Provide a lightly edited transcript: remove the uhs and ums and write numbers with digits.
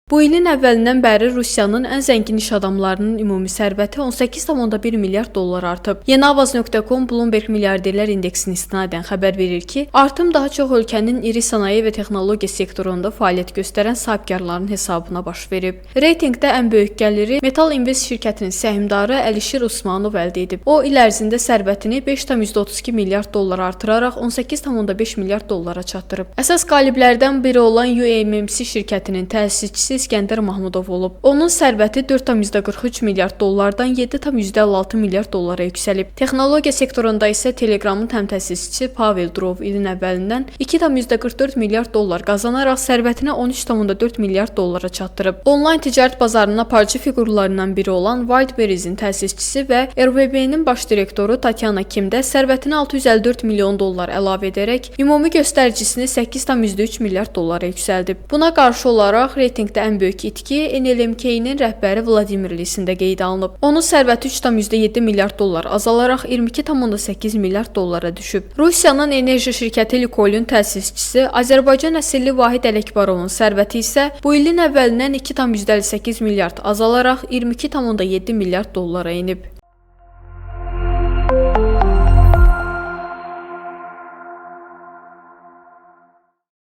Bu ilin əvvəlindən bəri Rusiyanın ən zəngin iş adamlarının ümumi sərvəti 18,1 milyard dollar artıb. Yenavaz.com Bloomberg milyarderlər indeksini istinadən xəbər verir ki, artım daha çox ölkənin iri sənaye və texnologiya sektorunda fəaliyyət göstərən sahibkarların hesabına baş verib. Reytinqdə ən böyük gəliri Metal Invest şirkətinin səhmdarı Əlişir Usmanov əldə edib. O, il ərzində sərvətini 5,32 milyard dollar artıraraq 18,5 milyard dollara çatdırıb. Əsas qaliblərdən biri olan UMMC şirkətinin təsisçisi İskəndər Mahmudov olub. Onun sərvəti 4,43 milyard dollardan 7,56 milyard dollara yüksəlib. Texnologiya sektorunda isə Telegramın təmtəsisçisi Pavel Durov ilin əvvəlindən 2,44 milyard dollar qazanaraq sərvətini 13,4 milyard dollara çatdırıb. Onlayn ticarət bazarının aparıcı fiqurlarından biri olan Wildberries-in təsisçisi və RVB-nin baş direktoru Tatyana Kim də sərvətini 654 milyon dollar əlavə edərək ümumi göstəricisini 8,3 milyard dollara yüksəldib. Buna qarşı olaraq reytinqdə ən böyük itki NLMK-nin rəhbəri Vladimir Lisin də qeydə alınıb. Onun sərvəti 3,7 milyard dollar azalaraq 22,8 milyard dollara düşüb. Rusiyanın enerji şirkəti Lukoilin təsisçisi Azərbaycan əsilli Vahid Ələkbarovun sərvəti isə bu ilin əvvəlindən 2,58 milyard azalaraq 22,7 milyard dollara enib.